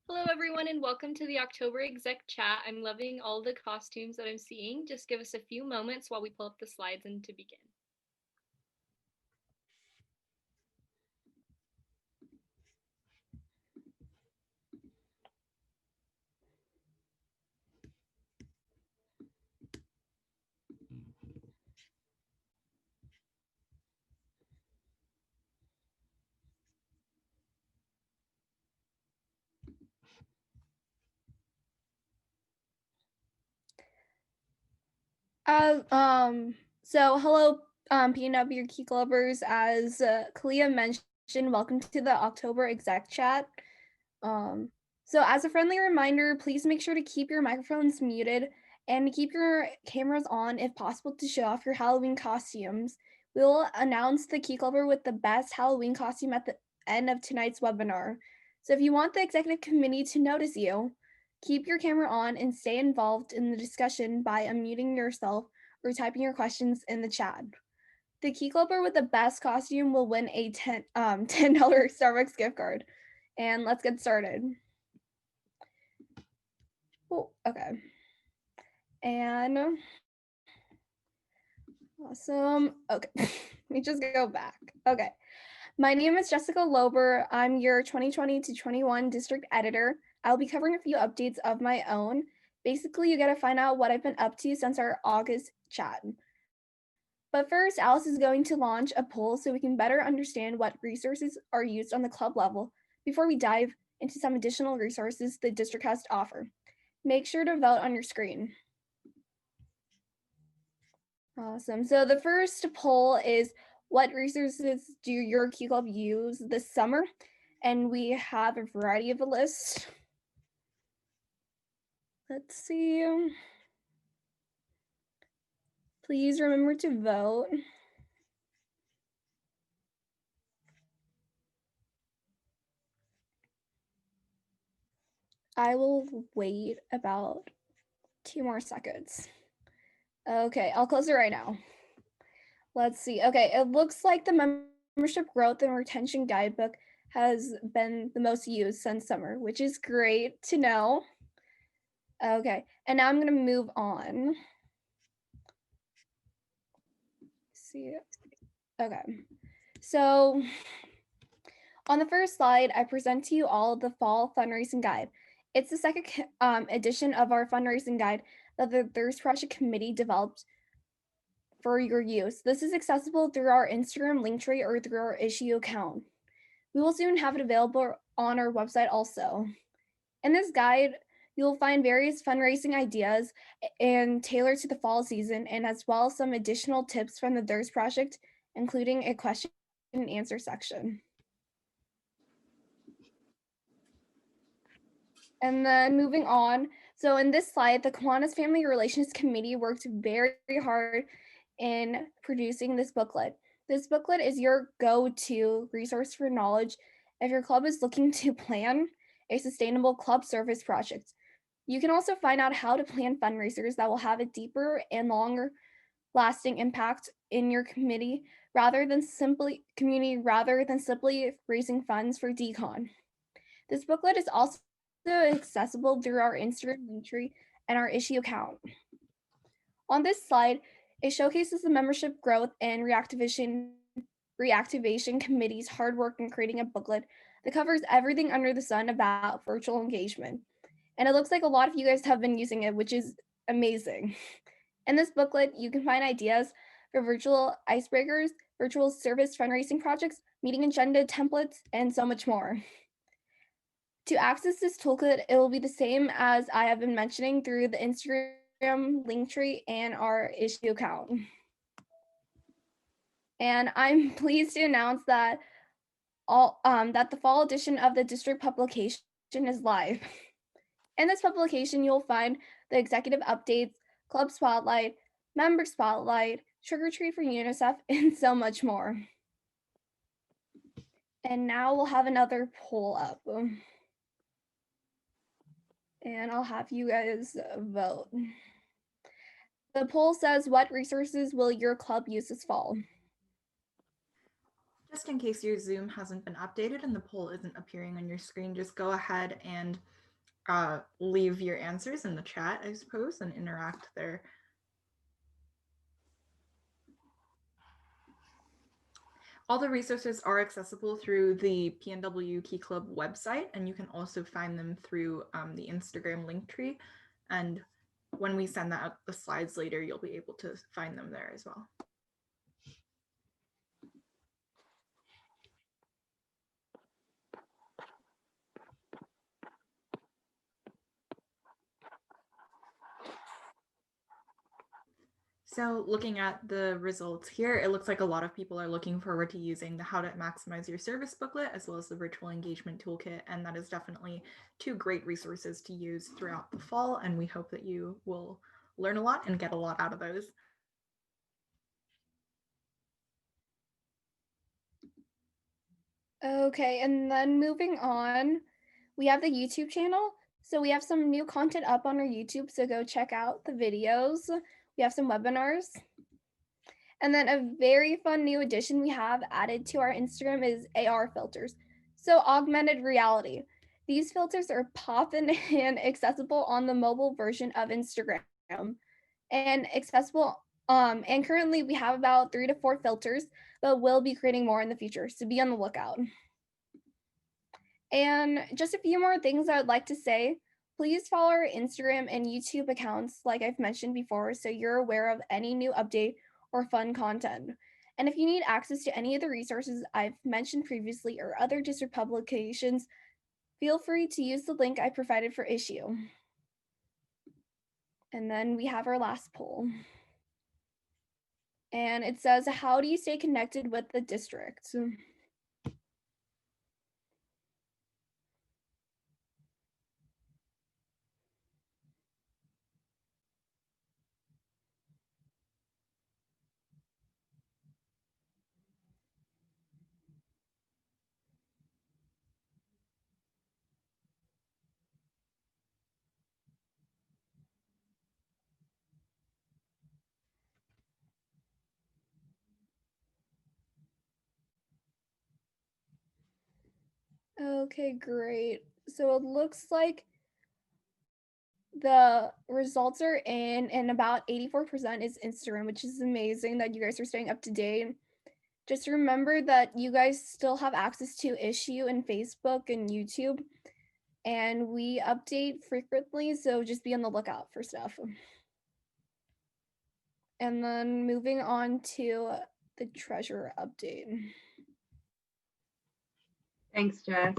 Hello everyone and welcome to the October Exec Chat. I'm loving all the costumes that I'm seeing. Just give us a few moments while we pull up the slides and to begin. Hello, PNW Key Clubbers. As Kalia mentioned, welcome to the October Exec Chat. So as a friendly reminder, please make sure to keep your microphones muted and keep your cameras on if possible to show off your Halloween costumes. We will announce the Key Clubber with the best Halloween costume at the end of tonight's webinar. So if you want the executive committee to notice you, keep your camera on and stay involved in the discussion by unmuting yourself or typing your questions in the chat. The Key Clubber with the best costume will win a $10 Starbucks gift card. And let's get started. Oh, okay. And awesome. Okay, let me just go back. Okay. My name is Jessica Lober. I'm your 2020 to 21 district editor. I'll be covering a few updates of my own. Basically, you get to find out what I've been up to since our August chat. But first, Alice is going to launch a poll so we can better understand what resources are used on the club level before we dive into some additional resources the district has to offer. Make sure to vote on your screen. Awesome. So the first poll is, what resources do your Key Club use this summer? And we have a variety of a list. Let's see. Please remember to vote. I will wait about 2 more seconds. Okay, I'll close it right now. Let's see. Okay, it looks like the membership growth and retention guidebook has been the most used since summer, which is great to know. Okay, and now I'm going to move on. See. Okay, so on the first slide, I present to you all the fall fundraising guide. It's the second edition of our fundraising guide that the Thirst Project Committee developed for your use. This is accessible through our Instagram link tree or through our issue account. We will soon have it available on our website also. In this guide, you'll find various fundraising ideas and tailored to the fall season, and as well as some additional tips from the Thirst Project, including a question and answer section. And then moving on, so in this slide, the Kiwanis Family Relations Committee worked very hard in producing this booklet. This booklet is your go-to resource for knowledge if your club is looking to plan a sustainable club service project. You can also find out how to plan fundraisers that will have a deeper and longer lasting impact in your community rather than simply raising funds for decon. This booklet is also accessible through our Instagram link tree and our issue account. On this slide, it showcases the membership growth and reactivation committee's hard work in creating a booklet that covers everything under the sun about virtual engagement. And it looks like a lot of you guys have been using it, which is amazing. In this booklet, you can find ideas for virtual icebreakers, virtual service fundraising projects, meeting agenda templates, and so much more. To access this toolkit, it will be the same as I have been mentioning through the Instagram link tree and our issue account. And I'm pleased to announce that that the fall edition of the district publication is live. In this publication, you'll find the executive updates, club spotlight, member spotlight, trick or treat for UNICEF, and so much more. And now we'll have another poll up. And I'll have you guys vote. The poll says, what resources will your club use this fall? Just in case your Zoom hasn't been updated and the poll isn't appearing on your screen, just go ahead and leave your answers in the chat, I suppose, and interact there. All the resources are accessible through the PNW Key Club website, and you can also find them through the Instagram link tree. And when we send that out the slides later, you'll be able to find them there as well. So looking at the results here, it looks like a lot of people are looking forward to using the How to Maximize Your Service booklet, as well as the Virtual Engagement Toolkit. And that is definitely two great resources to use throughout the fall. And we hope that you will learn a lot and get a lot out of those. Okay, and then moving on, we have the YouTube channel. So we have some new content up on our YouTube, so go check out the videos. We have some webinars. And then a very fun new addition we have added to our Instagram is AR filters. So augmented reality. These filters are popping and accessible on the mobile version of Instagram. And accessible, and currently we have about 3 to 4 filters, but we'll be creating more in the future, so be on the lookout. And just a few more things I would like to say. Please follow our Instagram and YouTube accounts, like I've mentioned before, so you're aware of any new update or fun content. And if you need access to any of the resources I've mentioned previously or other district publications, feel free to use the link I provided for issue. And then we have our last poll. And it says, how do you stay connected with the district? Okay, great. So it looks like the results are in, and about 84% is Instagram, which is amazing that you guys are staying up to date. Just remember that you guys still have access to Issue and Facebook and YouTube, and we update frequently, so just be on the lookout for stuff. And then moving on to the treasurer update. Thanks, Jess.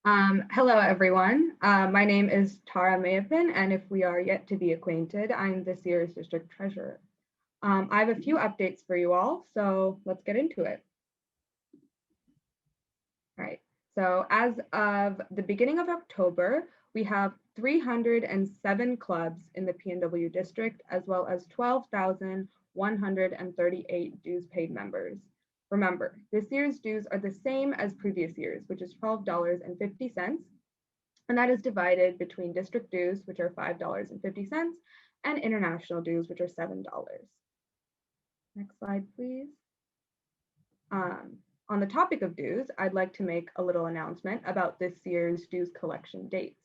Hello, everyone. My name is Tara Mayapin, and if we are yet to be acquainted, I'm this year's district treasurer. I have a few updates for you all, so let's get into it. All right, so as of the beginning of October, we have 307 clubs in the PNW district, as well as 12,138 dues paid members. Remember, this year's dues are the same as previous years, which is $12.50, and that is divided between district dues, which are $5.50, and international dues, which are $7. Next slide, please. On the topic of dues, I'd like to make a little announcement about this year's dues collection dates.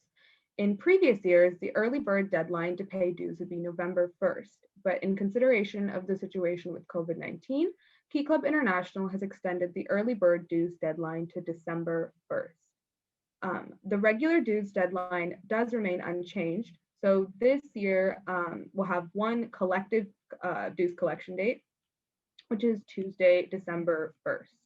In previous years, the early bird deadline to pay dues would be November 1st, but in consideration of the situation with COVID-19, Key Club International has extended the early bird dues deadline to December 1st. The regular dues deadline does remain unchanged, so this year we'll have one collective dues collection date, which is Tuesday, December 1st.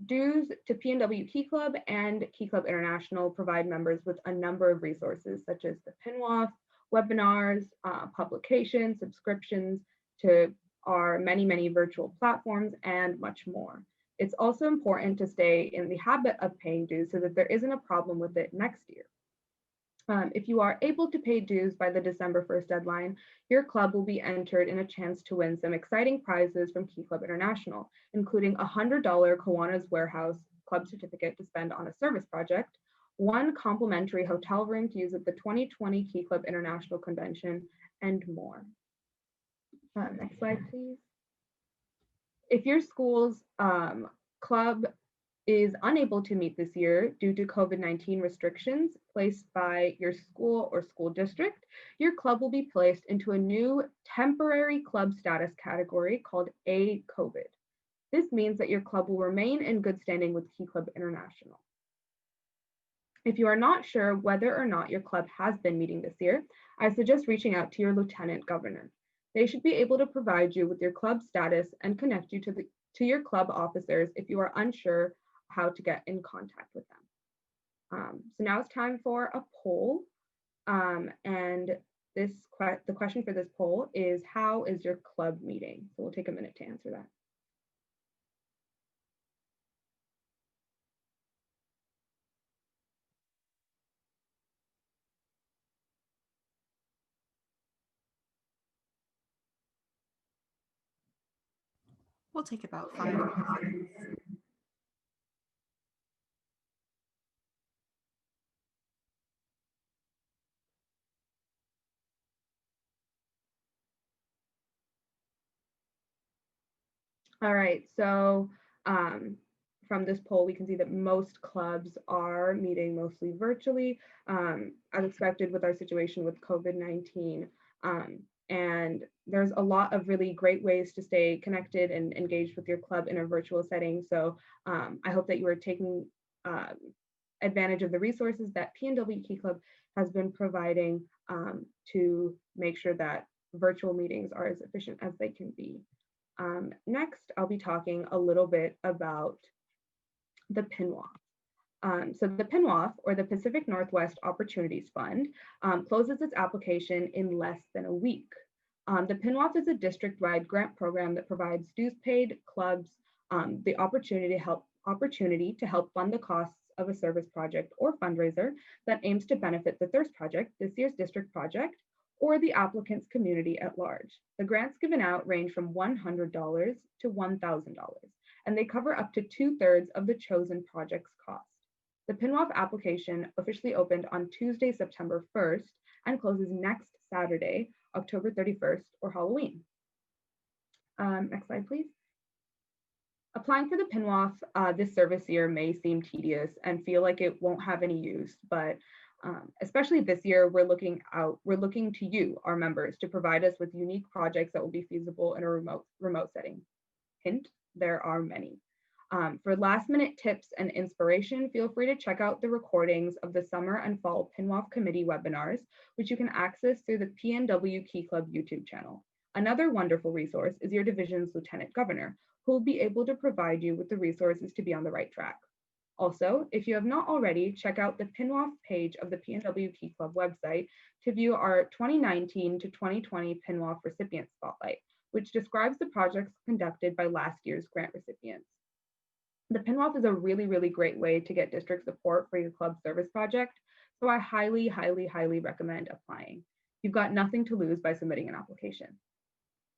Dues to PNW Key Club and Key Club International provide members with a number of resources such as the PNWOF, webinars, publications, subscriptions to our many virtual platforms, and much more. It's also important to stay in the habit of paying dues so that there isn't a problem with it next year. If you are able to pay dues by the December 1st deadline, your club will be entered in a chance to win some exciting prizes from Key Club International, including a $100 Kiwanis Warehouse Club certificate to spend on a service project, one complimentary hotel room to use at the 2020 Key Club International Convention, and more. Next slide, please. If your school's club is unable to meet this year due to COVID-19 restrictions placed by your school or school district, your club will be placed into a new temporary club status category called A COVID. This means that your club will remain in good standing with Key Club International. If you are not sure whether or not your club has been meeting this year, I suggest reaching out to your lieutenant governor. They should be able to provide you with your club status and connect you to your club officers if you are unsure how to get in contact with them. So now it's time for a poll. And the question for this poll is, how is your club meeting? So we'll take a minute to answer that. We'll take about 5 minutes. All right, so from this poll, we can see that most clubs are meeting mostly virtually, as expected with our situation with COVID-19. And there's a lot of really great ways to stay connected and engaged with your club in a virtual setting. So I hope that you are taking advantage of the resources that PNW Key Club has been providing to make sure that virtual meetings are as efficient as they can be. Next, I'll be talking a little bit about the PNWOF. So the PNWOF, or the Pacific Northwest Opportunities Fund, closes its application in less than a week. The PNWOF is a district-wide grant program that provides dues-paid clubs the opportunity to help fund the costs of a service project or fundraiser that aims to benefit the Thirst Project, this year's district project, or the applicant's community at large. The grants given out range from $100 to $1,000, and they cover up to 2/3 of the chosen project's cost. The PNWOF application officially opened on Tuesday, September 1st, and closes next Saturday, October 31st, or Halloween. Next slide, please. Applying for the PNWOF this service year may seem tedious and feel like it won't have any use, but especially this year, we're looking to you, our members, to provide us with unique projects that will be feasible in a remote setting. Hint, there are many. For last minute tips and inspiration, feel free to check out the recordings of the summer and fall PNWOF committee webinars, which you can access through the PNW Key Club YouTube channel. Another wonderful resource is your division's lieutenant governor, who will be able to provide you with the resources to be on the right track. Also, if you have not already, check out the PNWOF page of the PNW Key Club website to view our 2019 to 2020 PNWOF recipient spotlight, which describes the projects conducted by last year's grant recipients. The PNWOF is a really, really great way to get district support for your club service project, so I highly, highly, highly recommend applying. You've got nothing to lose by submitting an application.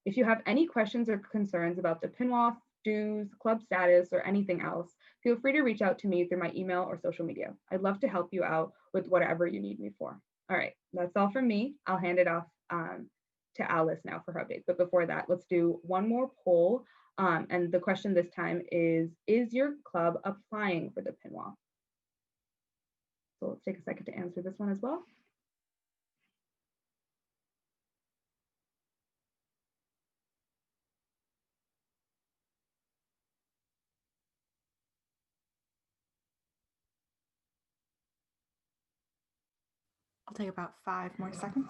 If you have any questions or concerns about the PNWOF, dues, club status, or anything else, feel free to reach out to me through my email or social media. I'd love to help you out with whatever you need me for. All right, that's all from me. I'll hand it off to Alice now for her update. But before that, let's do one more poll. And the question this time is your club applying for the PNWOF? So let's take a second to answer this one as well. I'll take about 5 more seconds.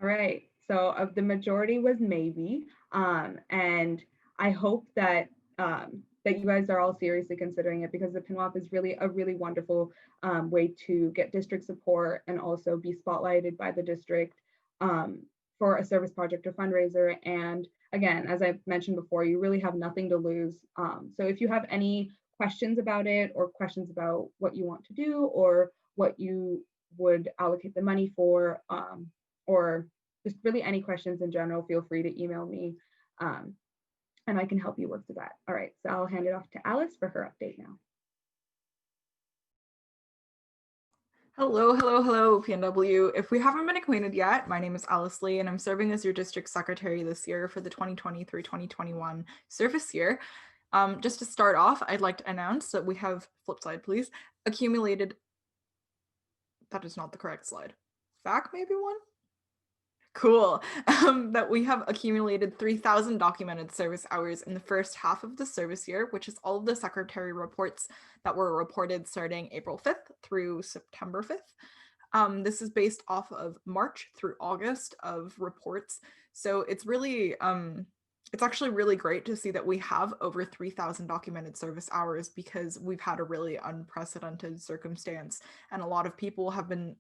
All right, so the majority was maybe, and I hope that that you guys are all seriously considering it, because the PNWOF is really a really wonderful way to get district support and also be spotlighted by the district for a service project or fundraiser. And again, as I've mentioned before, you really have nothing to lose. So if you have any questions about it, or questions about what you want to do, or what you would allocate the money for, or just really any questions in general, feel free to email me and I can help you work through that. All right, so I'll hand it off to Alice for her update now. Hello, hello, hello, PNW. If we haven't been acquainted yet, my name is Alice Lee, and I'm serving as your district secretary this year for the 2020-2021 service year. Just to start off, I'd like to announce that we have, flip slide please, accumulated, that is not the correct slide. Back maybe one? Cool. That we have accumulated 3,000 documented service hours in the first half of the service year, which is all of the secretary reports that were reported starting April 5th through September 5th. This is based off of March through August of reports. So it's really, it's actually really great to see that we have over 3,000 documented service hours because we've had a really unprecedented circumstance, and a lot of people have been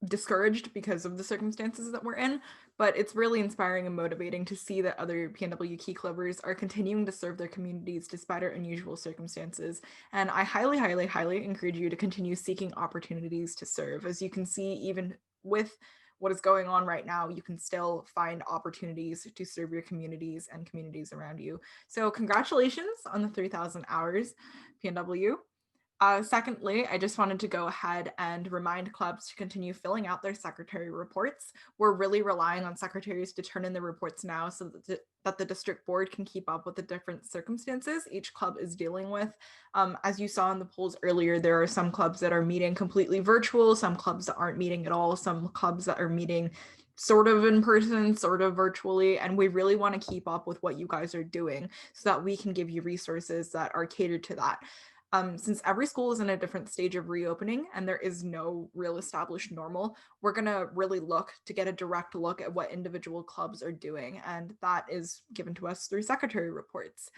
discouraged because of the circumstances that we're in, but it's really inspiring and motivating to see that other PNW Key Clubbers are continuing to serve their communities despite our unusual circumstances. And I highly, highly, highly encourage you to continue seeking opportunities to serve. As you can see, even with what is going on right now, you can still find opportunities to serve your communities and communities around you. So congratulations on the 3,000 hours, PNW. Secondly, I just wanted to go ahead and remind clubs to continue filling out their secretary reports. We're really relying on secretaries to turn in the reports now so that the district board can keep up with the different circumstances each club is dealing with. As you saw in the polls earlier, there are some clubs that are meeting completely virtual, some clubs that aren't meeting at all, some clubs that are meeting sort of in person, sort of virtually, and we really want to keep up with what you guys are doing so that we can give you resources that are catered to that. Since every school is in a different stage of reopening and there is no real established normal, we're going to really look to get a direct look at what individual clubs are doing, and that is given to us through secretary reports.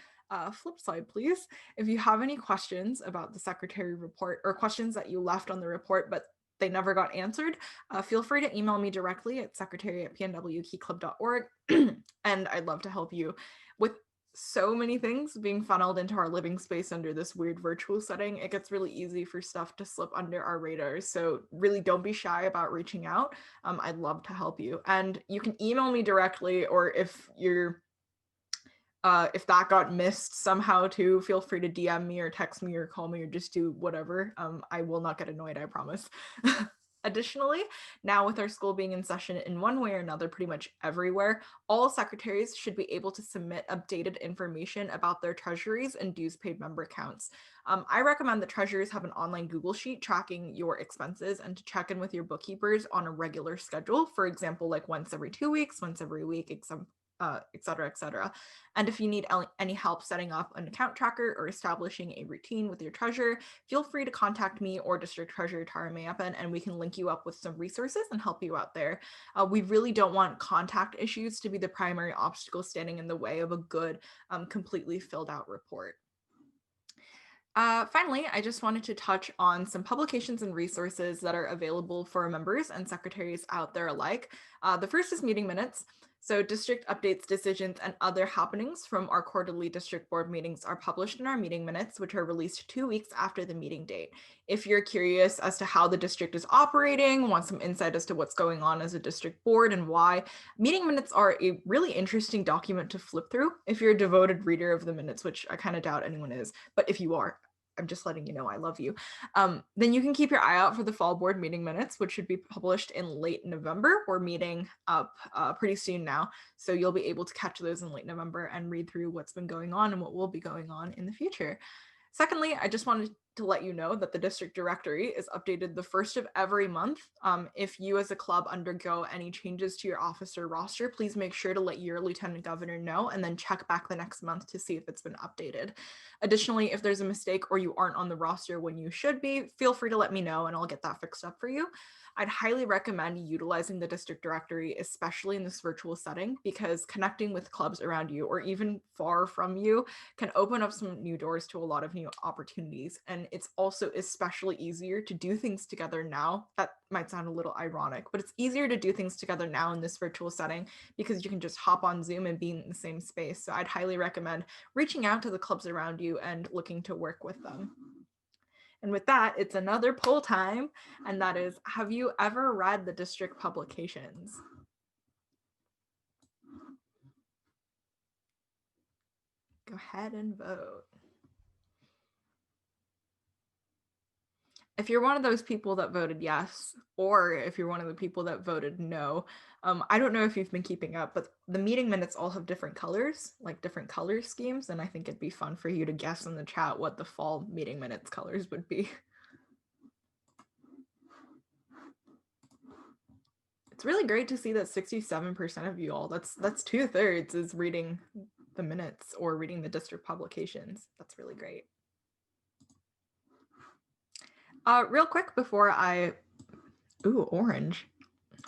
Flip slide, please. If you have any questions about the secretary report or questions that you left on the report but they never got answered, feel free to email me directly at secretary@pnwkeyclub.org, and I'd love to help you. With so many things being funneled into our living space under this weird virtual setting, it gets really easy for stuff to slip under our radars. So really don't be shy about reaching out. I'd love to help you. And you can email me directly, or if that got missed somehow too, feel free to DM me or text me or call me or just do whatever. I will not get annoyed, I promise. Additionally, now with our school being in session in one way or another pretty much everywhere, all secretaries should be able to submit updated information about their treasuries and dues paid member counts. I recommend that treasurers have an online Google Sheet tracking your expenses and to check in with your bookkeepers on a regular schedule, for example, like once every 2 weeks, once every week, et cetera, et cetera. And if you need any help setting up an account tracker or establishing a routine with your treasurer, feel free to contact me or District Treasurer Tara Mayapan, and we can link you up with some resources and help you out there. We really don't want contact issues to be the primary obstacle standing in the way of a good, completely filled out report. Finally, I just wanted to touch on some publications and resources that are available for members and secretaries out there alike. The first is meeting minutes. So district updates, decisions, and other happenings from our quarterly district board meetings are published in our meeting minutes, which are released 2 weeks after the meeting date. If you're curious as to how the district is operating, want some insight as to what's going on as a district board and why, meeting minutes are a really interesting document to flip through if you're a devoted reader of the minutes, which I kind of doubt anyone is, but if you are, I'm just letting you know I love you. Then you can keep your eye out for the fall board meeting minutes, which should be published in late November. We're meeting up pretty soon now, so you'll be able to catch those in late November and read through what's been going on and what will be going on in the future. Secondly, I just wanted to let you know that the district directory is updated the first of every month. If you as a club undergo any changes to your officer roster, please make sure to let your lieutenant governor know and then check back the next month to see if it's been updated. Additionally, if there's a mistake or you aren't on the roster when you should be, feel free to let me know and I'll get that fixed up for you. I'd highly recommend utilizing the district directory, especially in this virtual setting, because connecting with clubs around you or even far from you can open up some new doors to a lot of new opportunities. And it's also especially easier to do things together now. That might sound a little ironic, but it's easier to do things together now in this virtual setting because you can just hop on Zoom and be in the same space. So I'd highly recommend reaching out to the clubs around you and looking to work with them. And with that, it's another poll time, and that is, have you ever read the district publications? Go ahead and vote. if you're one of those people that voted yes, or if you're one of the people that voted no, I don't know if you've been keeping up, but the meeting minutes all have different colors, like different color schemes, and I think it'd be fun for you to guess in the chat what the fall meeting minutes colors would be. It's really great to see that 67% of you all, that's 2/3 is reading the minutes or reading the district publications. That's really great. Real quick before ooh, orange.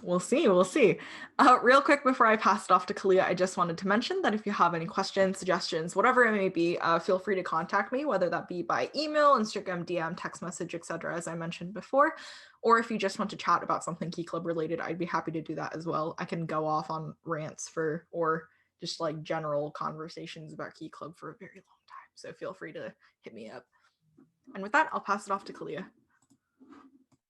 We'll see. Real quick before I pass it off to Kalia, I just wanted to mention that if you have any questions, suggestions, whatever it may be, feel free to contact me, whether that be by email, Instagram, DM, text message, etc., as I mentioned before, or if you just want to chat about something Key Club related, I'd be happy to do that as well. I can go off on rants or just like general conversations about Key Club for a very long time, so feel free to hit me up. And with that, I'll pass it off to Kalia.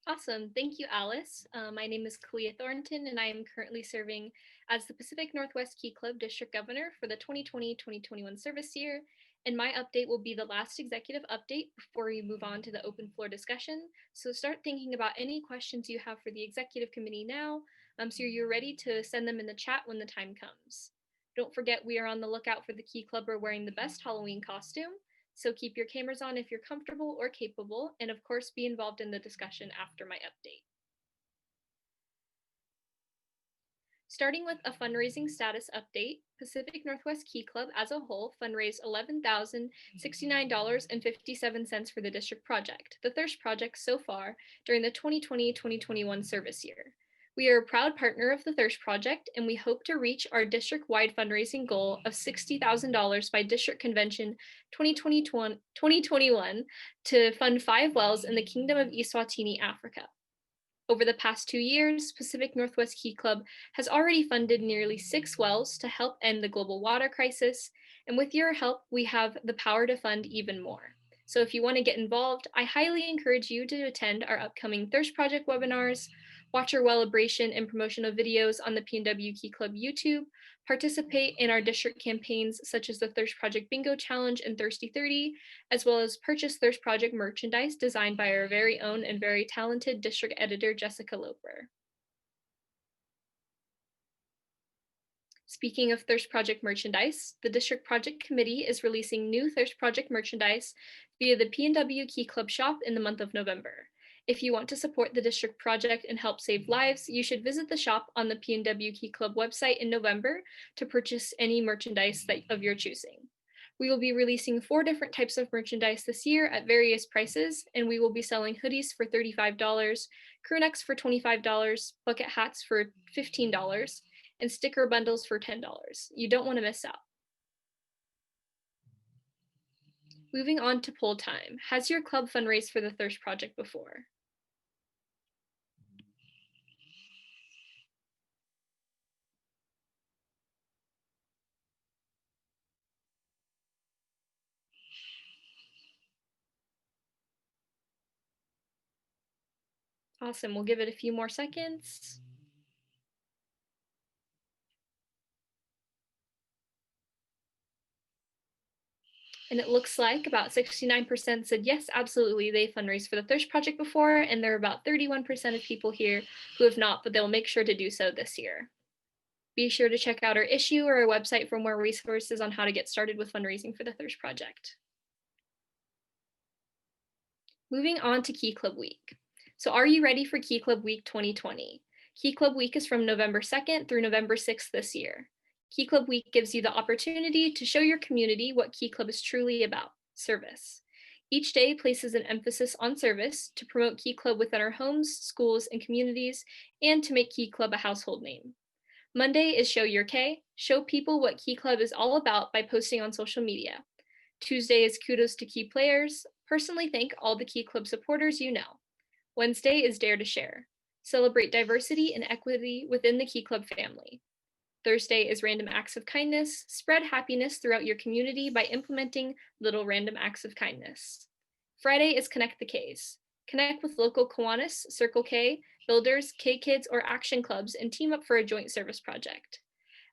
Awesome. Thank you, Alice. My name is Kalia Thornton, and I am currently serving as the Pacific Northwest Key Club District Governor for the 2020-2021 service year. And my update will be the last executive update before we move on to the open floor discussion. So start thinking about any questions you have for the executive committee now, so you're ready to send them in the chat when the time comes. Don't forget, we are on the lookout for the Key Clubber wearing the best Halloween costume. So keep your cameras on if you're comfortable or capable, and of course be involved in the discussion after my update. Starting with a fundraising status update, Pacific Northwest Key Club as a whole fundraised $11,069.57 for the district project, the Thirst Project so far during the 2020-2021 service year. We are a proud partner of the Thirst Project, and we hope to reach our district-wide fundraising goal of $60,000 by District Convention 2021 to fund 5 wells in the Kingdom of Eswatini, Africa. Over the past 2 years, Pacific Northwest Key Club has already funded nearly 6 wells to help end the global water crisis, and with your help, we have the power to fund even more. So if you want to get involved, I highly encourage you to attend our upcoming Thirst Project webinars, watch our Wellabration and promotional videos on the PNW Key Club YouTube, participate in our district campaigns such as the Thirst Project Bingo Challenge and Thirsty 30, as well as purchase Thirst Project merchandise designed by our very own and very talented district editor, Jessica Loper. Speaking of Thirst Project merchandise, the District Project Committee is releasing new Thirst Project merchandise via the PNW Key Club shop in the month of November. If you want to support the district project and help save lives, you should visit the shop on the PNW Key Club website in November to purchase any merchandise of your choosing. We will be releasing 4 different types of merchandise this year at various prices, and we will be selling hoodies for $35, crew necks for $25, bucket hats for $15, and sticker bundles for $10. You don't want to miss out. Moving on to poll time. Has your club fundraised for the Thirst Project before? Awesome, we'll give it a few more seconds. And it looks like about 69% said yes, absolutely, they fundraised for the Thirst Project before, and there are about 31% of people here who have not, but they'll make sure to do so this year. Be sure to check out our issue or our website for more resources on how to get started with fundraising for the Thirst Project. Moving on to Key Club Week. So are you ready for Key Club Week 2020? Key Club Week is from November 2nd through November 6th this year. Key Club Week gives you the opportunity to show your community what Key Club is truly about, service. Each day places an emphasis on service to promote Key Club within our homes, schools, and communities, and to make Key Club a household name. Monday is Show Your K, show people what Key Club is all about by posting on social media. Tuesday is Kudos to Key Players, personally thank all the Key Club supporters you know. Wednesday is Dare to Share, celebrate diversity and equity within the Key Club family. Thursday is Random Acts of Kindness, spread happiness throughout your community by implementing little random acts of kindness. Friday is Connect the Ks, connect with local Kiwanis, Circle K, builders, K-Kids, or action clubs and team up for a joint service project.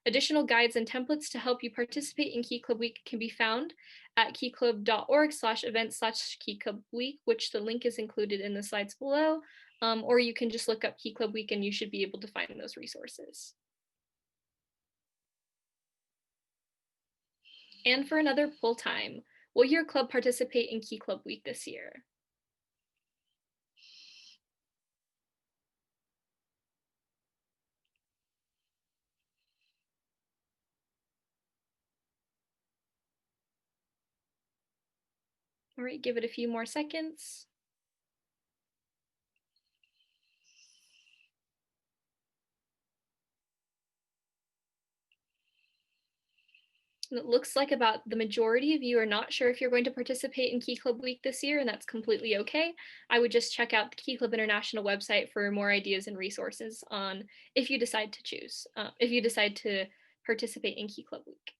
Additional guides and templates to help you participate in Key Club Week can be found at keyclub.org/events/keyclubweek, which the link is included in the slides below, or you can just look up Key Club Week and you should be able to find those resources. And for another poll time, will your club participate in Key Club Week this year? All right, give it a few more seconds. And it looks like about the majority of you are not sure if you're going to participate in Key Club Week this year, and that's completely okay. I would just check out the Key Club International website for more ideas and resources on if you decide to choose, if you decide to participate in Key Club Week.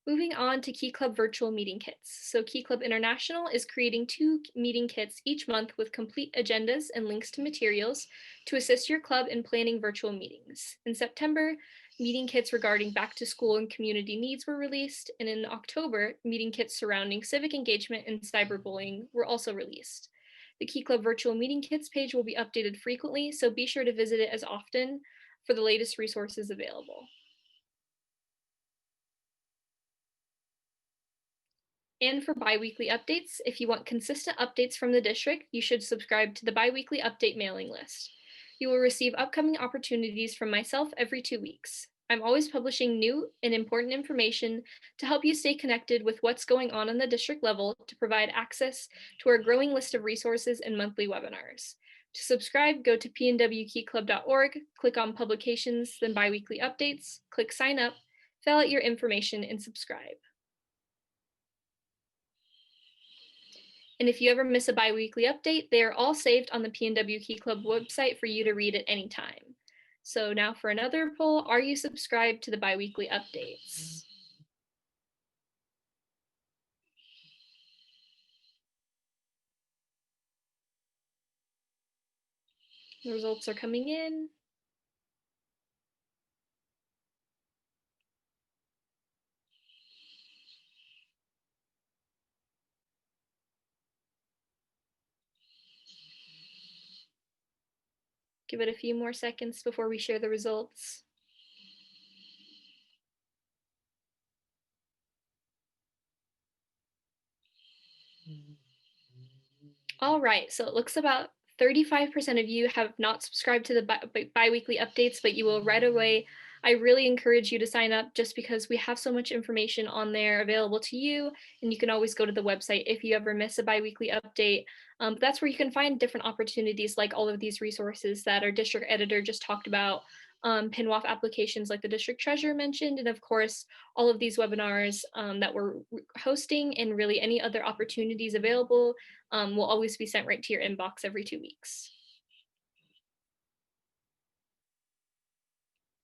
Moving on to Key Club virtual meeting kits. So Key Club International is creating 2 meeting kits each month with complete agendas and links to materials to assist your club in planning virtual meetings. In September, meeting kits regarding back to school and community needs were released, and in October, meeting kits surrounding civic engagement and cyberbullying were also released. The Key Club virtual meeting kits page will be updated frequently, so be sure to visit it as often for the latest resources available. And for biweekly updates, if you want consistent updates from the district, you should subscribe to the biweekly update mailing list. You will receive upcoming opportunities from myself every 2 weeks. I'm always publishing new and important information to help you stay connected with what's going on the district level to provide access to our growing list of resources and monthly webinars. To subscribe, go to pnwkeyclub.org, click on Publications, then Biweekly Updates, click Sign Up, fill out your information, and subscribe. And if you ever miss a biweekly update, they are all saved on the PNW Key Club website for you to read at any time. So now for another poll, are you subscribed to the biweekly updates? The results are coming in. Give it a few more seconds before we share the results. All right, so it looks about 35% of you have not subscribed to the biweekly updates, but you will right away. I really encourage you to sign up just because we have so much information on there available to you, and you can always go to the website if you ever miss a biweekly update. But that's where you can find different opportunities like all of these resources that our district editor just talked about, PNWOF applications like the district treasurer mentioned, and of course, all of these webinars that we're hosting and really any other opportunities available will always be sent right to your inbox every 2 weeks.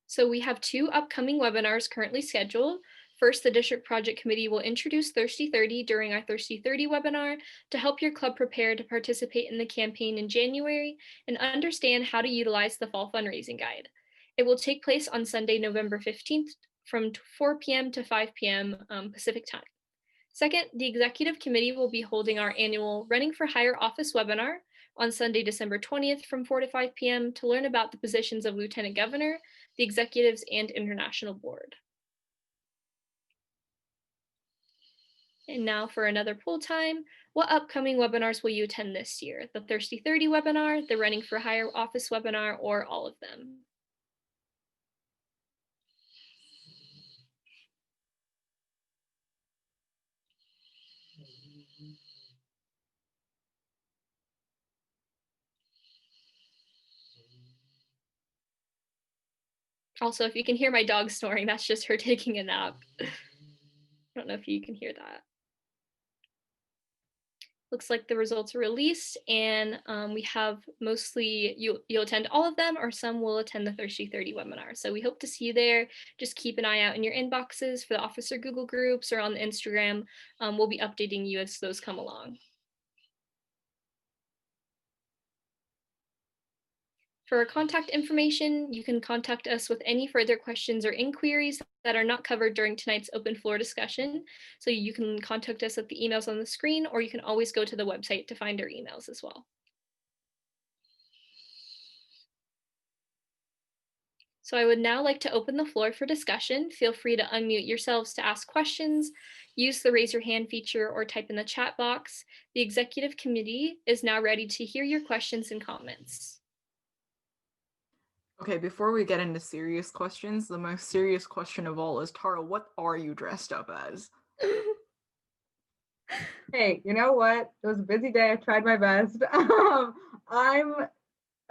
So we have 2 upcoming webinars currently scheduled. First, the District Project Committee will introduce Thirsty 30 during our Thirsty 30 webinar to help your club prepare to participate in the campaign in January and understand how to utilize the Fall Fundraising Guide. It will take place on Sunday, November 15th from 4 p.m. to 5 p.m. Pacific time. Second, the Executive Committee will be holding our annual Running for Higher Office webinar on Sunday, December 20th from 4 to 5 p.m. to learn about the positions of Lieutenant Governor, the Executives, and International Board. And now for another poll time. What upcoming webinars will you attend this year? The Thirsty 30 webinar, the Running for Higher Office webinar, or all of them? Also, if you can hear my dog snoring, that's just her taking a nap. I don't know if you can hear that. Looks like the results are released, and we have mostly, you'll attend all of them, or some will attend the Thirsty 30 webinar. So we hope to see you there. Just keep an eye out in your inboxes for the officer Google groups or on the Instagram. We'll be updating you as those come along. For our contact information, you can contact us with any further questions or inquiries that are not covered during tonight's open floor discussion. So you can contact us at the emails on the screen, or you can always go to the website to find our emails as well. So I would now like to open the floor for discussion. Feel free to unmute yourselves to ask questions, use the raise your hand feature, or type in the chat box. The executive committee is now ready to hear your questions and comments. Okay, before we get into serious questions, the most serious question of all is, Tara, what are you dressed up as? Hey, you know what? It was a busy day. I tried my best. I'm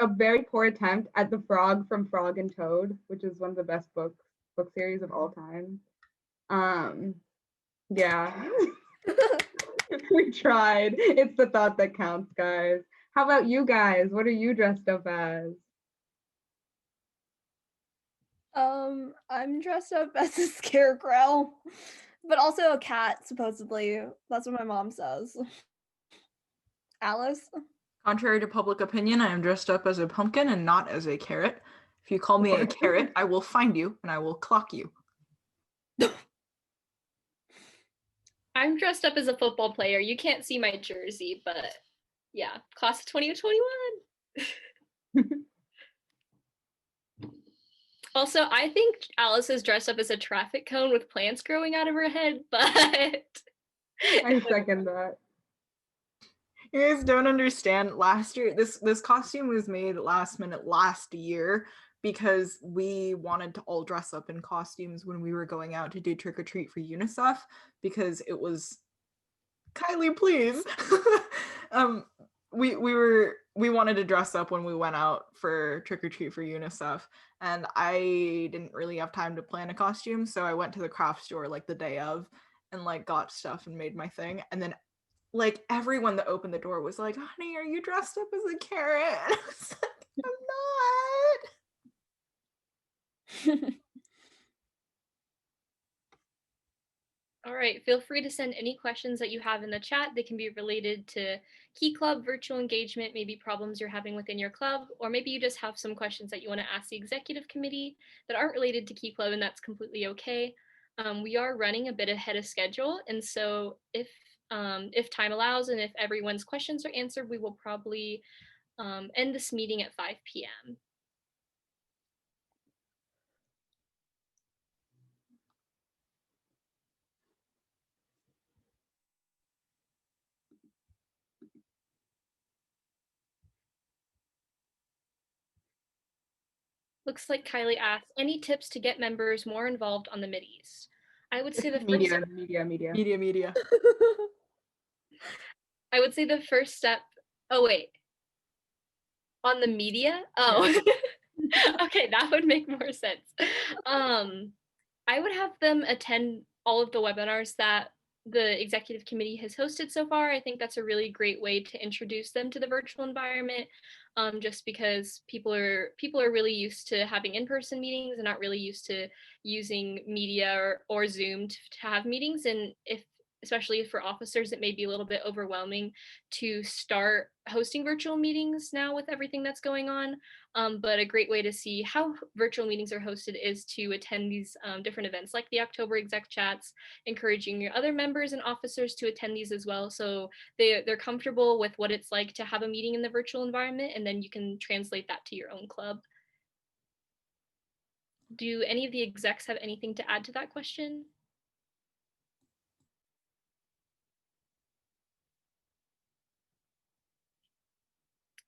a very poor attempt at the frog from Frog and Toad, which is one of the best book series of all time. Yeah. We tried. It's the thought that counts, guys. How about you guys? What are you dressed up as? I'm dressed up as a scarecrow, but also a cat, supposedly. That's what my mom says. Alice? Contrary to public opinion, I am dressed up as a pumpkin and not as a carrot. If you call me a carrot, I will find you and I will clock you. I'm dressed up as a football player. You can't see my jersey, but yeah, class of 2021. Also, I think Alice is dressed up as a traffic cone with plants growing out of her head, but I second that. You guys don't understand. Last year, this costume was made last minute last year because we wanted to all dress up in costumes when we were going out to do trick or treat for UNICEF, because it was Kylie, please. We wanted to dress up when we went out for trick or treat for UNICEF, and I didn't really have time to plan a costume, so I went to the craft store like the day of and like got stuff and made my thing, and then like everyone that opened the door was like, "Honey, are you dressed up as a carrot?" And I was like, "I'm not." all right, feel free to send any questions that you have in the chat. They can be related to Key Club, virtual engagement, maybe problems you're having within your club, or maybe you just have some questions that you want to ask the executive committee that aren't related to Key Club, and that's completely okay. We are running a bit ahead of schedule, and so if time allows and if everyone's questions are answered, we will probably end this meeting at 5 p.m. Looks like Kylie asked, any tips to get members more involved on the middies? I would say the Media. I would say the first step. Oh wait, on the media? Oh, yeah. Okay, that would make more sense. I would have them attend all of the webinars that the executive committee has hosted so far. I think that's a really great way to introduce them to the virtual environment, just because people are really used to having in-person meetings and not really used to using media or Zoom to have meetings. And especially for officers, it may be a little bit overwhelming to start hosting virtual meetings now with everything that's going on. But a great way to see how virtual meetings are hosted is to attend these different events like the October Exec Chats, encouraging your other members and officers to attend these as well, so they're comfortable with what it's like to have a meeting in the virtual environment, and then you can translate that to your own club. Do any of the execs have anything to add to that question?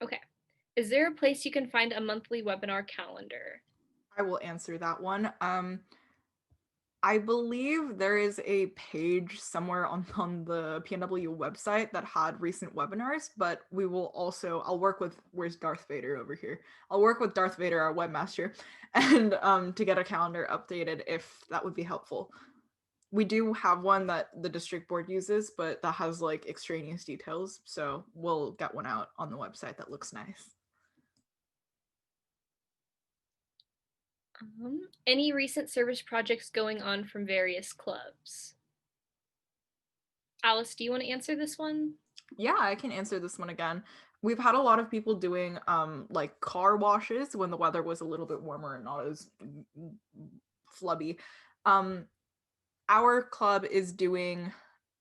Okay. Is there a place you can find a monthly webinar calendar? I will answer that one. I believe there is a page somewhere on the PNW website that had recent webinars, but we will also, I'll work with, where's Darth Vader over here? I'll work with Darth Vader, our webmaster, and to get a calendar updated if that would be helpful. We do have one that the district board uses, but that has like extraneous details, so we'll get one out on the website that looks nice. Any recent service projects going on from various clubs? Alice, do you want to answer this one? Yeah, I can answer this one again. We've had a lot of people doing like car washes when the weather was a little bit warmer and not as flubby. Our club is doing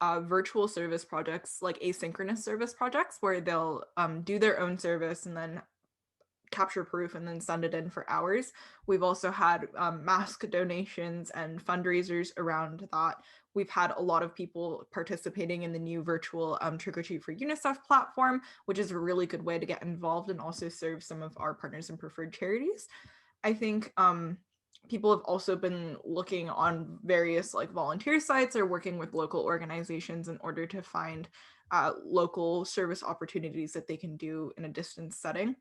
virtual service projects, like asynchronous service projects, where they'll do their own service and then capture proof and then send it in for hours. We've also had mask donations and fundraisers around that. We've had a lot of people participating in the new virtual Trick or Treat for UNICEF platform, which is a really good way to get involved and also serve some of our partners and preferred charities. I think people have also been looking on various like volunteer sites or working with local organizations in order to find local service opportunities that they can do in a distance setting.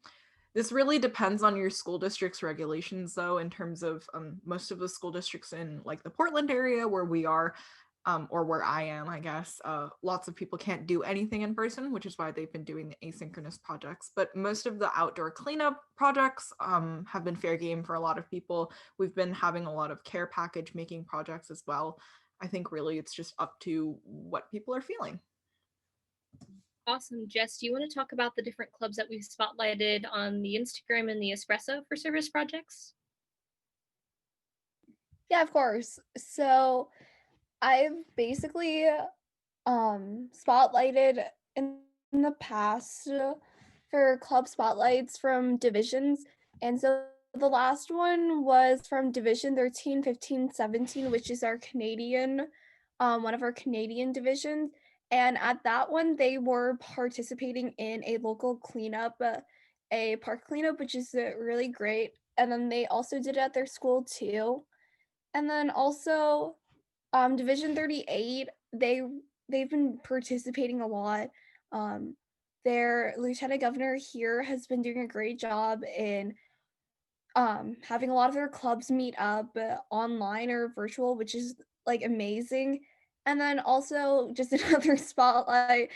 This really depends on your school district's regulations, though, in terms of most of the school districts in like the Portland area where we are, or where I am, I guess, lots of people can't do anything in person, which is why they've been doing the asynchronous projects. But most of the outdoor cleanup projects have been fair game for a lot of people. We've been having a lot of care package making projects as well. I think really it's just up to what people are feeling. Awesome. Jess, do you want to talk about the different clubs that we've spotlighted on the Instagram and the Espresso for service projects? Yeah, of course. So I've basically spotlighted in the past for club spotlights from divisions. And so the last one was from Division 13, 15, 17, which is our Canadian, one of our Canadian divisions. And at that one, they were participating in a local cleanup, a park cleanup, which is really great. And then they also did it at their school too. And then also Division 38, they've been participating a lot. Their lieutenant governor here has been doing a great job in having a lot of their clubs meet up online or virtual, which is like amazing. And then also just another spotlight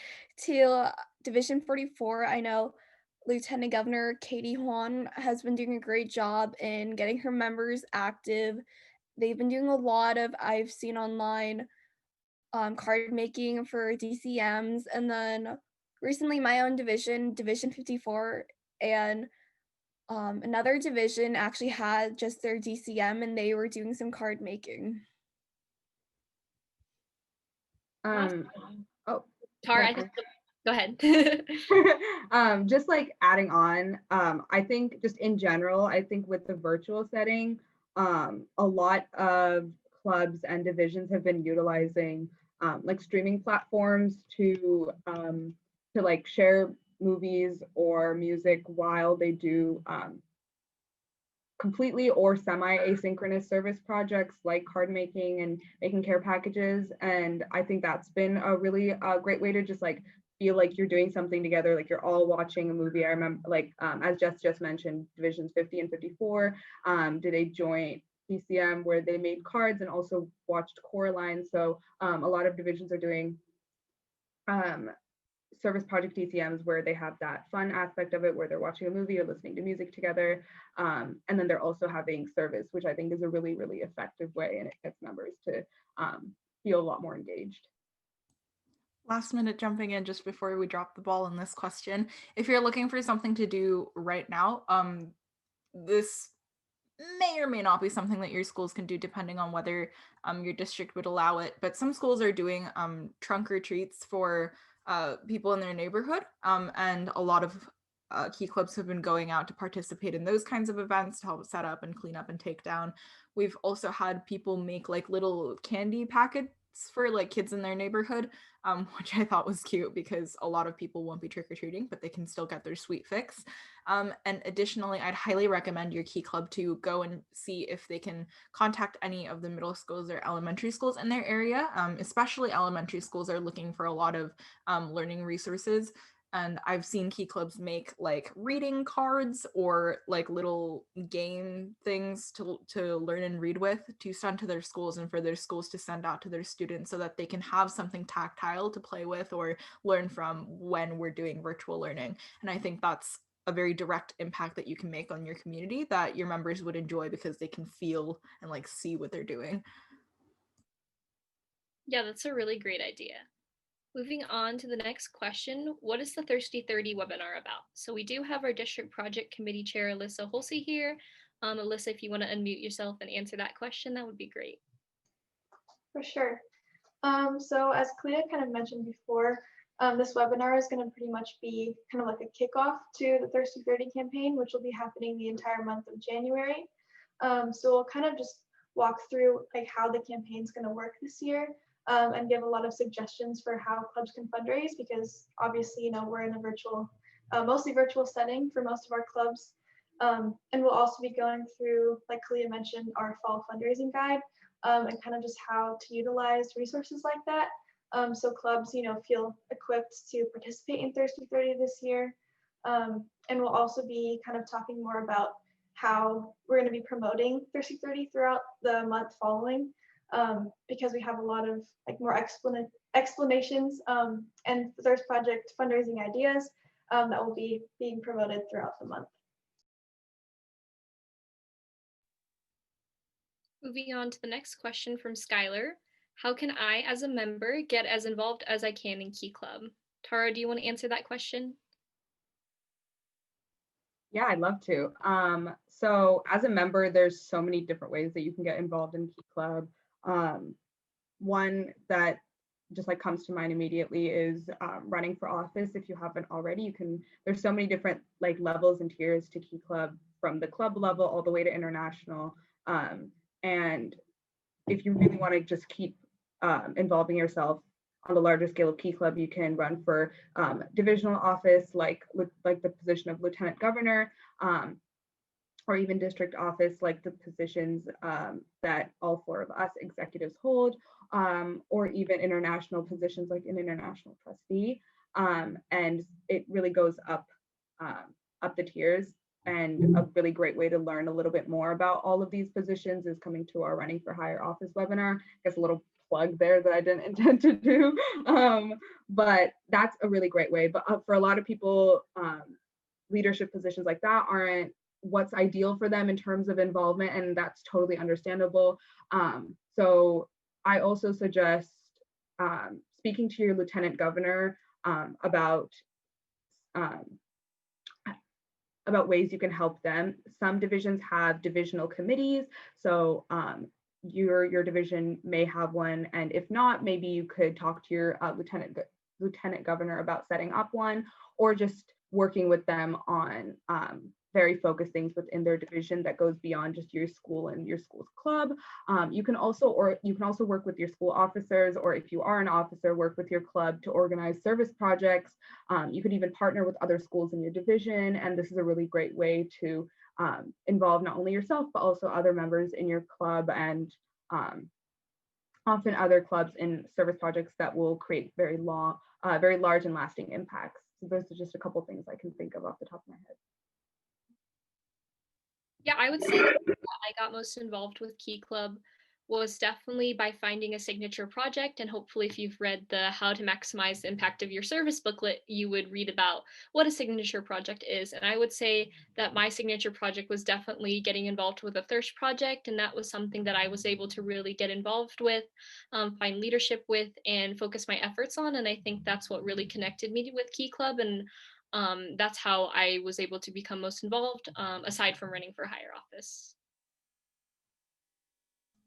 to Division 44. I know Lieutenant Governor Katie Huan has been doing a great job in getting her members active. They've been doing a lot of, I've seen online, card making for DCMs, and then recently my own division, Division 54, and another division actually had just their DCM and they were doing some card making. Awesome. Oh, Tara, yeah. Go ahead. Just like adding on, I think just in general, I think with the virtual setting, a lot of clubs and divisions have been utilizing like streaming platforms to like share movies or music while they do completely or semi-asynchronous service projects like card making and making care packages. And I think that's been a really great way to just like feel like you're doing something together, like you're all watching a movie. I remember like as Jess just mentioned, divisions 50 and 54 did a joint DCM where they made cards and also watched core lines. So a lot of divisions are doing service project DCMs where they have that fun aspect of it, where they're watching a movie or listening to music together. And then they're also having service, which I think is a really, really effective way, and it gets members to feel a lot more engaged. Last minute jumping in just before we drop the ball on this question. If you're looking for something to do right now, this may or may not be something that your schools can do depending on whether your district would allow it. But some schools are doing trunk or treats for people in their neighborhood. And a lot of key clubs have been going out to participate in those kinds of events to help set up and clean up and take down. We've also had people make like little candy packets for like kids in their neighborhood, which I thought was cute because a lot of people won't be trick-or-treating, but they can still get their sweet fix. And additionally, I'd highly recommend your Key Club to go and see if they can contact any of the middle schools or elementary schools in their area. Especially elementary schools are looking for a lot of learning resources. And I've seen Key Clubs make like reading cards or like little game things to learn and read with to send to their schools and for their schools to send out to their students so that they can have something tactile to play with or learn from when we're doing virtual learning. And I think that's a very direct impact that you can make on your community that your members would enjoy because they can feel and like see what they're doing. Yeah, that's a really great idea. Moving on to the next question, what is the Thirsty 30 webinar about? So we do have our district project committee chair, Alyssa Holsey here. Alyssa, if you want to unmute yourself and answer that question, that would be great. For sure. So as Kalita kind of mentioned before, this webinar is going to pretty much be kind of like a kickoff to the Thirsty 30 campaign, which will be happening the entire month of January. So we'll kind of just walk through like how the campaign is going to work this year, and give a lot of suggestions for how clubs can fundraise, because obviously, you know, we're in a virtual, mostly virtual setting for most of our clubs. And we'll also be going through, like Kalia mentioned, our fall fundraising guide, and kind of just how to utilize resources like that. So clubs, you know, feel equipped to participate in Thirsty 30 this year. And we'll also be kind of talking more about how we're going to be promoting Thirsty 30 throughout the month following, because we have a lot of like more explanations and Thirst Project fundraising ideas that will be being promoted throughout the month. Moving on to the next question from Skylar. How can I, as a member, get as involved as I can in Key Club? Tara, do you want to answer that question? Yeah, I'd love to. So as a member, there's so many different ways that you can get involved in Key Club. One that just like comes to mind immediately is running for office. If you haven't already, there's so many different like levels and tiers to Key Club, from the club level all the way to international. And if you really want to just keep involving yourself on the larger scale of Key Club, you can run for divisional office, like the position of lieutenant governor, or even district office, like the positions that all four of us executives hold, or even international positions like an international trustee. And it really goes up the tiers. And a really great way to learn a little bit more about all of these positions is coming to our Running for Higher Office webinar. I guess a little plug there that I didn't intend to do, but that's a really great way. But for a lot of people, leadership positions like that aren't what's ideal for them in terms of involvement, and that's totally understandable. So I also suggest speaking to your lieutenant governor about ways you can help them. Some divisions have divisional committees, so your division may have one, and if not, maybe you could talk to your lieutenant governor about setting up one, or just working with them on very focused things within their division that goes beyond just your school and your school's club. You can also work with your school officers, or if you are an officer, work with your club to organize service projects. You could even partner with other schools in your division, and this is a really great way to involve not only yourself, but also other members in your club, and often other clubs in service projects that will create very large and lasting impacts. So those are just a couple things I can think of off the top of my head. Yeah, I would say that I got most involved with Key Club was definitely by finding a signature project. And hopefully if you've read the How to Maximize the Impact of Your Service booklet, you would read about what a signature project is. And I would say that my signature project was definitely getting involved with a thirst project. And that was something that I was able to really get involved with, find leadership with, and focus my efforts on. And I think that's what really connected me with Key Club. And that's how I was able to become most involved, aside from running for higher office.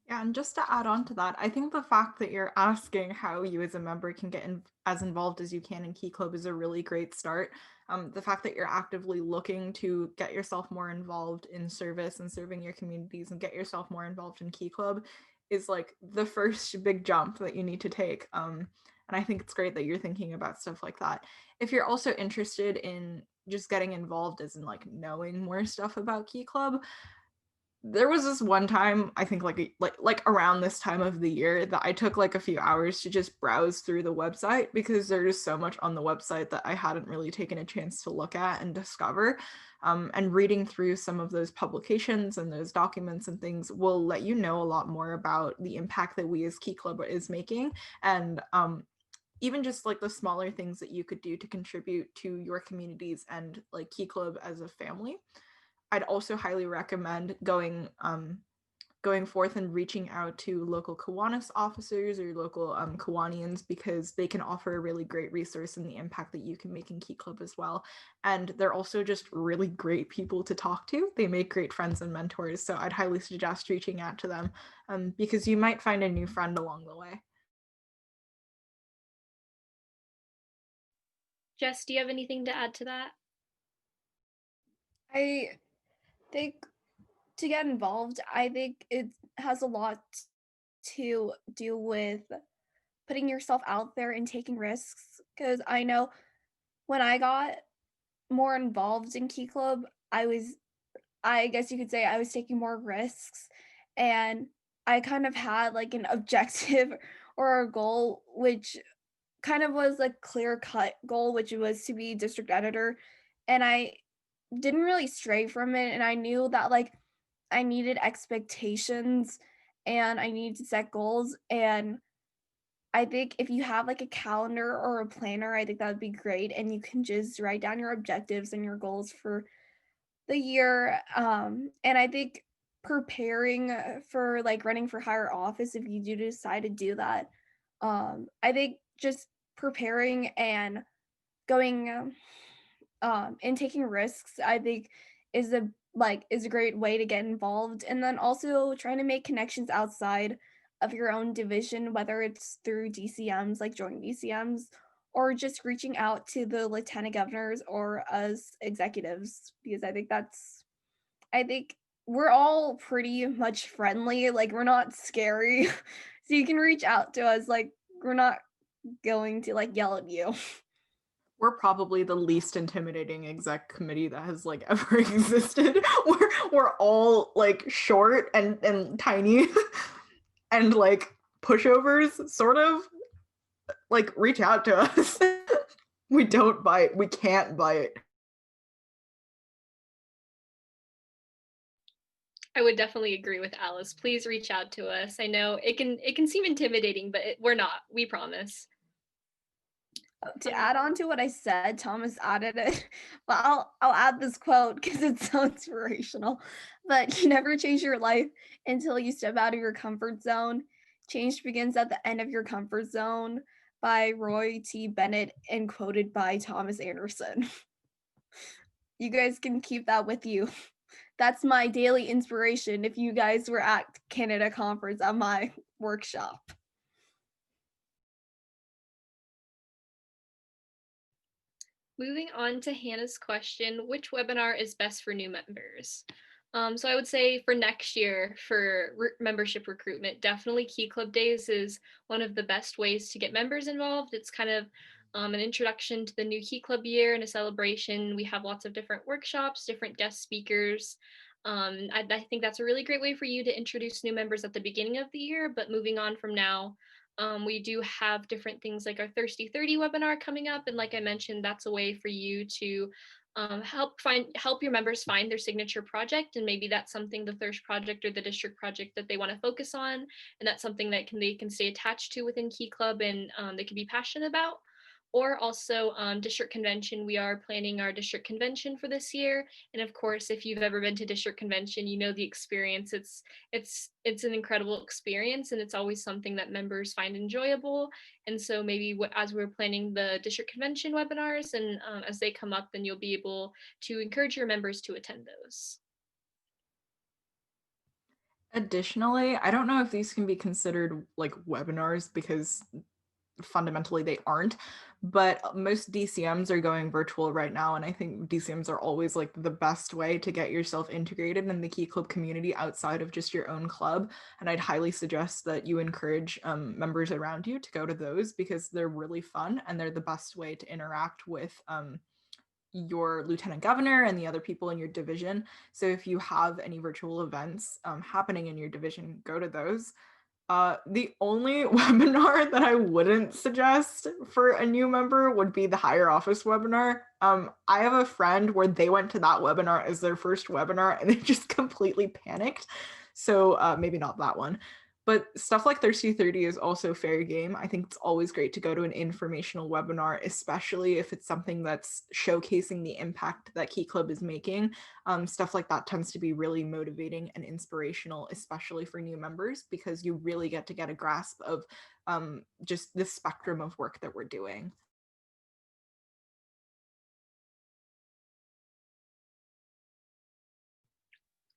Yeah, and just to add on to that, I think the fact that you're asking how you as a member can get as involved as you can in Key Club is a really great start. The fact that you're actively looking to get yourself more involved in service and serving your communities and get yourself more involved in Key Club is like the first big jump that you need to take. And I think it's great that you're thinking about stuff like that. If you're also interested in just getting involved as in like knowing more stuff about Key Club, there was this one time, I think like around this time of the year, that I took like a few hours to just browse through the website, because there's so much on the website that I hadn't really taken a chance to look at and discover. And reading through some of those publications and those documents and things will let you know a lot more about the impact that we as Key Club is making, and even just like the smaller things that you could do to contribute to your communities and like Key Club as a family. I'd also highly recommend going going forth and reaching out to local Kiwanis officers or local Kiwanians, because they can offer a really great resource in the impact that you can make in Key Club as well. And they're also just really great people to talk to. They make great friends and mentors. So I'd highly suggest reaching out to them because you might find a new friend along the way. Jess, do you have anything to add to that? I think to get involved, I think it has a lot to do with putting yourself out there and taking risks. Because I know when I got more involved in Key Club, I guess you could say I was taking more risks, and I kind of had like an objective or a goal, which kind of was a clear-cut goal, which was to be district editor. And I didn't really stray from it, and I knew that like I needed expectations and I needed to set goals. And I think if you have like a calendar or a planner, I think that would be great, and you can just write down your objectives and your goals for the year. And I think preparing for like running for higher office, if you do decide to do that, I think just preparing and going and taking risks, I think is a great way to get involved. And then also trying to make connections outside of your own division, whether it's through DCMs, like joint DCMs, or just reaching out to the lieutenant governors or us executives, because I think we're all pretty much friendly, like we're not scary. So you can reach out to us, like we're not going to like yell at you. We're probably the least intimidating exec committee that has like ever existed. We're all like short and tiny and like pushovers, sort of. Like, reach out to us. We don't bite. We can't bite. I would definitely agree with Alice. Please reach out to us. I know it can seem intimidating, but we're not. We promise. To add on to what I said, Thomas added it, but I'll add this quote because it's so inspirational. But you never change your life until you step out of your comfort zone. Change begins at the end of your comfort zone, by Roy T. Bennett, and quoted by Thomas Anderson. You guys can keep that with you. That's my daily inspiration if you guys were at Canada Conference at my workshop. Moving on to Hannah's question, which webinar is best for new members? So I would say for next year, for membership recruitment, definitely Key Club Days is one of the best ways to get members involved. It's kind of an introduction to the new Key Club year and a celebration. We have lots of different workshops, different guest speakers. I think that's a really great way for you to introduce new members at the beginning of the year, but moving on from now, we do have different things like our Thirsty 30 webinar coming up. And like I mentioned, that's a way for you to help your members find their signature project. And maybe that's something, the Thirst project or the district project, that they want to focus on. And that's something that they can stay attached to within Key Club and they can be passionate about. Or also district convention. We are planning our district convention for this year. And of course, if you've ever been to district convention, you know the experience. It's an incredible experience, and it's always something that members find enjoyable. And so maybe as we're planning the district convention webinars and as they come up, then you'll be able to encourage your members to attend those. Additionally, I don't know if these can be considered like webinars because fundamentally they aren't, but most DCMs are going virtual right now, and I think DCMs are always like the best way to get yourself integrated in the Key Club community outside of just your own club. And I'd highly suggest that you encourage members around you to go to those, because they're really fun and they're the best way to interact with your lieutenant governor and the other people in your division. So if you have any virtual events happening in your division, go to those. The only webinar that I wouldn't suggest for a new member would be the higher office webinar. I have a friend where they went to that webinar as their first webinar and they just completely panicked. So maybe not that one. But stuff like Thirsty 30 is also fair game. I think it's always great to go to an informational webinar, especially if it's something that's showcasing the impact that Key Club is making. Stuff like that tends to be really motivating and inspirational, especially for new members, because you really get a grasp of just the spectrum of work that we're doing.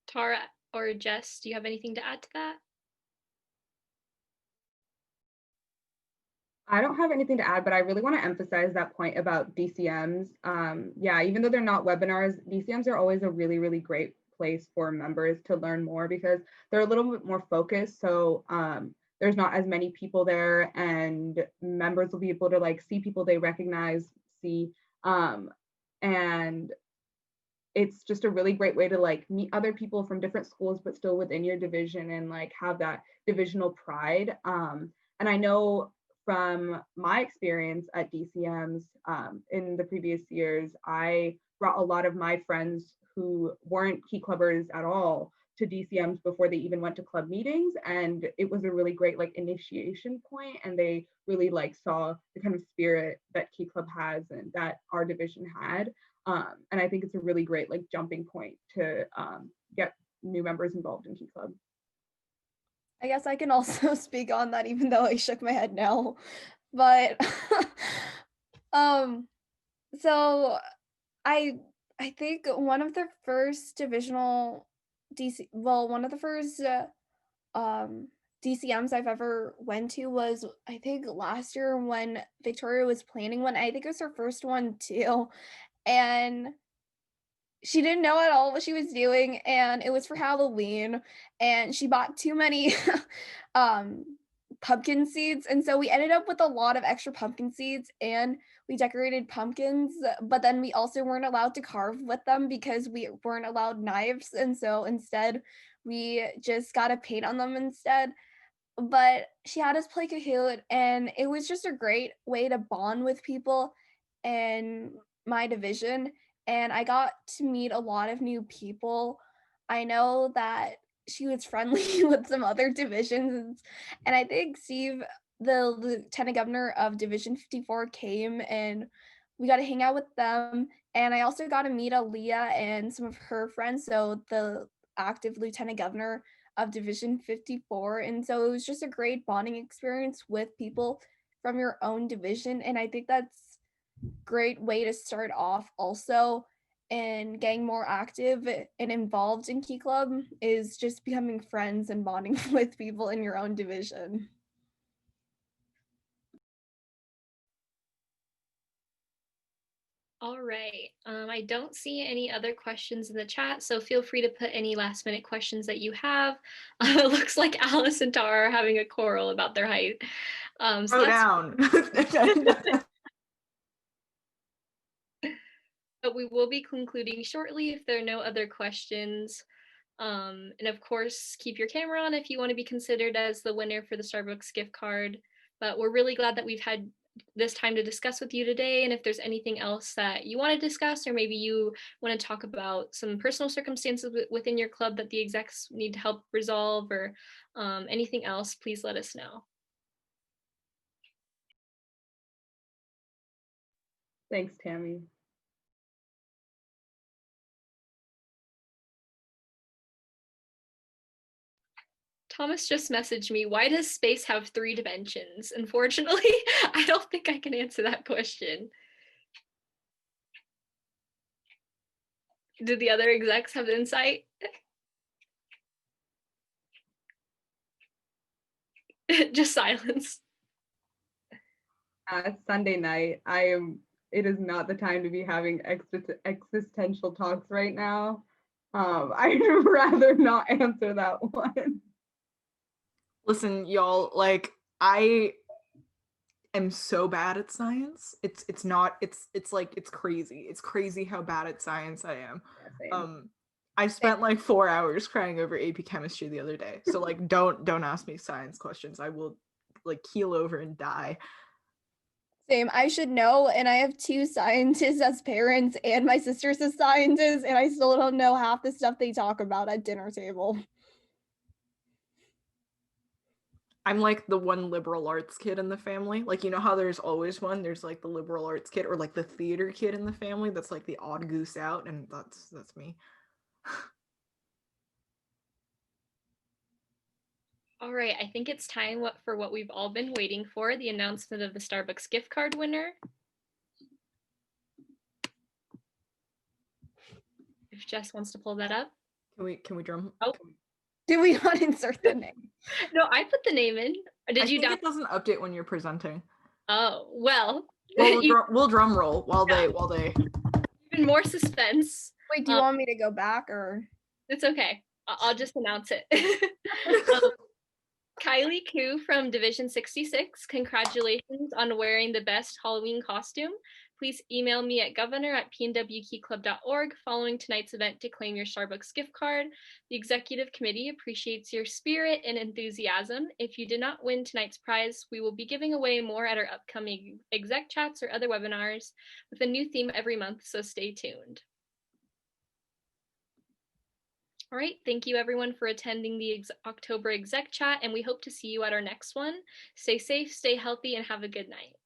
Tara or Jess, do you have anything to add to that? I don't have anything to add, but I really want to emphasize that point about DCMs. Yeah, even though they're not webinars, DCMs are always a really, really great place for members to learn more because they're a little bit more focused. So there's not as many people there, and members will be able to like see people they recognize, and it's just a really great way to like meet other people from different schools, but still within your division and like have that divisional pride. And I know from my experience at DCMs in the previous years, I brought a lot of my friends who weren't Key Clubbers at all to DCMs before they even went to club meetings. And it was a really great like initiation point, and they really like saw the kind of spirit that Key Club has and that our division had. And I think it's a really great like jumping point to get new members involved in Key Club. I guess I can also speak on that, even though I shook my head no. But so I think one of the first divisional one of the first DCMs I've ever went to was, I think, last year when Victoria was planning one. I think it was her first one too. And she didn't know at all what she was doing, and it was for Halloween, and she bought too many pumpkin seeds, and so we ended up with a lot of extra pumpkin seeds, and we decorated pumpkins, but then we also weren't allowed to carve with them because we weren't allowed knives, and so instead we just got to paint on them instead. But she had us play Kahoot, and it was just a great way to bond with people in my division, and I got to meet a lot of new people. I know that she was friendly with some other divisions, and I think Steve, the lieutenant governor of Division 54, came, and we got to hang out with them. And I also got to meet Aaliyah and some of her friends, so the active lieutenant governor of Division 54. And so it was just a great bonding experience with people from your own division. And I think that's a great way to start off also, and getting more active and involved in Key Club is just becoming friends and bonding with people in your own division. All right, I don't see any other questions in the chat, so feel free to put any last minute questions that you have. It looks like Alice and Tara are having a quarrel about their height. Slow down. But we will be concluding shortly if there are no other questions. And of course, keep your camera on if you want to be considered as the winner for the Starbucks gift card. But we're really glad that we've had this time to discuss with you today. And if there's anything else that you want to discuss, or maybe you want to talk about some personal circumstances within your club that the execs need to help resolve, or anything else, please let us know. Thanks, Tammy. Thomas just messaged me, why does space have 3 dimensions? Unfortunately, I don't think I can answer that question. Did the other execs have insight? Just silence. It's Sunday night. It is not the time to be having existential talks right now. I'd rather not answer that one. Listen, y'all, like, I am so bad at science. It's crazy. It's crazy how bad at science I am. Yeah, I spent like 4 hours crying over AP chemistry the other day. So like don't ask me science questions. I will like keel over and die. Same. I should know, and I have 2 scientists as parents, and my sister's a scientist, and I still don't know half the stuff they talk about at dinner table. I'm like the one liberal arts kid in the family. Like, you know how there's always one, there's like the liberal arts kid or like the theater kid in the family that's like the odd goose out, and that's me. All right, I think it's time for what we've all been waiting for, the announcement of the Starbucks gift card winner. If Jess wants to pull that up. Can we drum? Oh. Did we not insert the name? No, I put the name in. Did you? I think it doesn't update when you're presenting. Oh, well. We'll drum roll while they. Even more suspense. Wait, do you want me to go back or? It's okay. I'll just announce it. Kylie Koo from Division 66, congratulations on wearing the best Halloween costume. Please email me at governor@pnwkeyclub.org following tonight's event to claim your Starbucks gift card. The executive committee appreciates your spirit and enthusiasm. If you did not win tonight's prize, we will be giving away more at our upcoming exec chats or other webinars with a new theme every month, so stay tuned. All right, thank you everyone for attending the October Exec Chat, and we hope to see you at our next one. Stay safe, stay healthy, and have a good night.